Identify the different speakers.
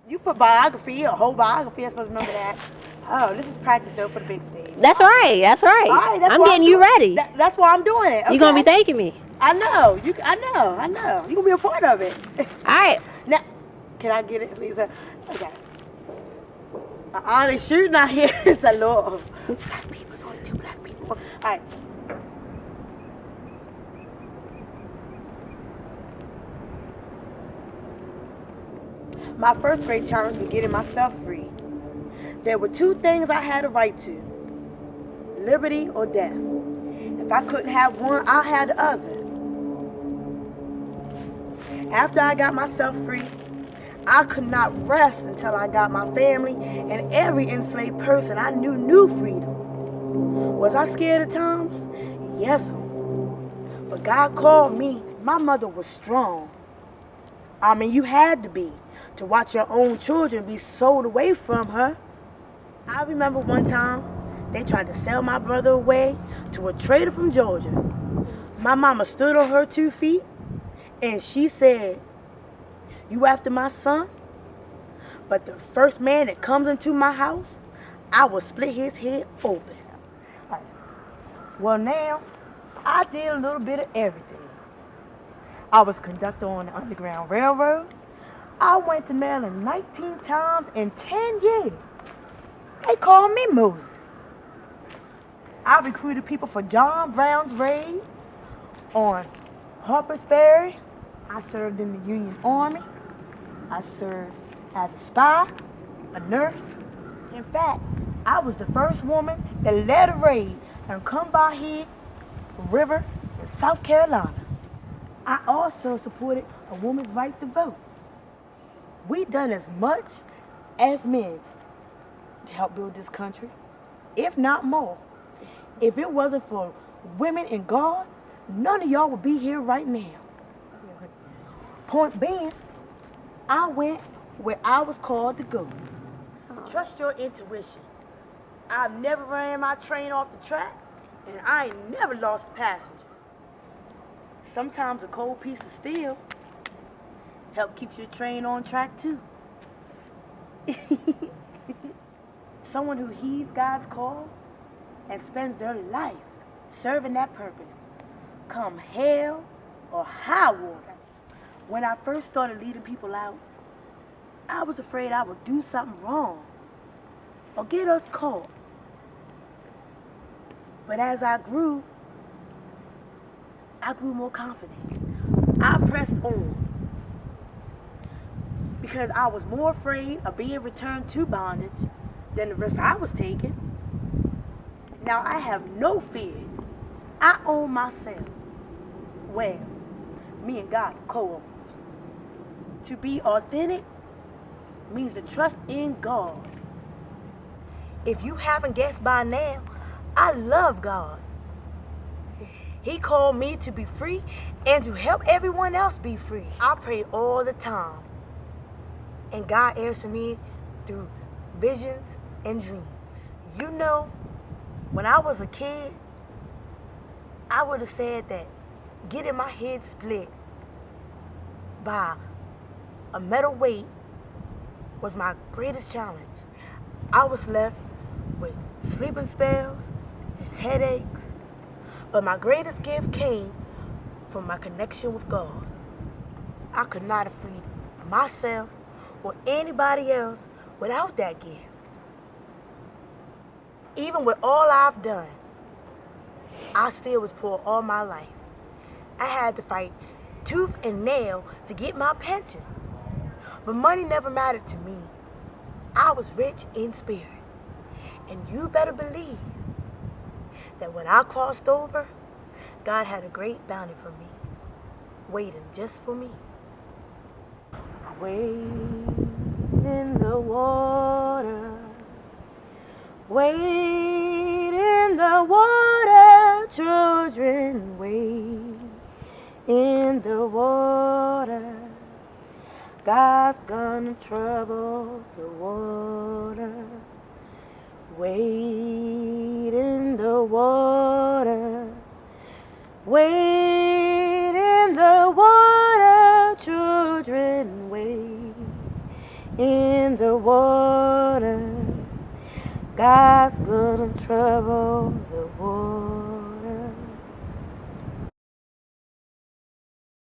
Speaker 1: You put biography, a whole biography. I'm supposed to remember that. Oh, this is practice though for the big stage.
Speaker 2: That's right. That's right.
Speaker 1: All right, that's
Speaker 2: I'm
Speaker 1: why
Speaker 2: getting you ready.
Speaker 1: That's why I'm doing it. Okay?
Speaker 2: You're gonna be thanking me.
Speaker 1: I know. I know. You gonna be a part of it.
Speaker 2: All right.
Speaker 1: Now, can I get it, please? Okay. Honest shooting out here is a lot of black people. It's only 2 black people. All right. My first great challenge was getting myself free. There were 2 things I had a right to: liberty or death. If I couldn't have one, I had the other. After I got myself free, I could not rest until I got my family and every enslaved person I knew freedom. Was I scared at times? Yes. But God called me. My mother was strong. I mean, you had to be, to watch your own children be sold away from her. I remember one time they tried to sell my brother away to a trader from Georgia. My mama stood on her 2 feet and she said, "You after my son? But the first man that comes into my house, I will split his head open." Well, now, I did a little bit of everything. I was conductor on the Underground Railroad. I went to Maryland 19 times in 10 years. They called me Moses. I recruited people for John Brown's raid on Harper's Ferry. I served in the Union Army. I served as a spy, a nurse. In fact, I was the first woman that led a raid and come by here river in South Carolina. I also supported a woman's right to vote. We done as much as men to help build this country, if not more. If it wasn't for women and God, none of y'all would be here right now. Point being, I went where I was called to go. Trust your intuition. I've never ran my train off the track, and I ain't never lost a passenger. Sometimes a cold piece of steel help keeps your train on track too. Someone who heeds God's call and spends their life serving that purpose, come hell or high water. When I first started leading people out, I was afraid I would do something wrong or get us caught. But as I grew more confident. I pressed on because I was more afraid of being returned to bondage than the risk I was taking. Now I have no fear. I own myself. Well, me and God are co-owners. To be authentic means to trust in God. If you haven't guessed by now, I love God. He called me to be free and to help everyone else be free. I prayed all the time, and God answered me through visions and dreams. You know, when I was a kid, I would have said that getting my head split by a metal weight was my greatest challenge. I was left with sleeping spells and headaches, but my greatest gift came from my connection with God. I could not have freed myself or anybody else without that gift. Even with all I've done, I still was poor all my life. I had to fight tooth and nail to get my pension. But money never mattered to me. I was rich in spirit. And you better believe that when I crossed over, God had a great bounty for me, waiting just for me. Wade in the water, wade in the water, children, wade in the water. God's gonna trouble the water. Wade in the water, wade in the water, children, wade in the water. God's gonna trouble the water.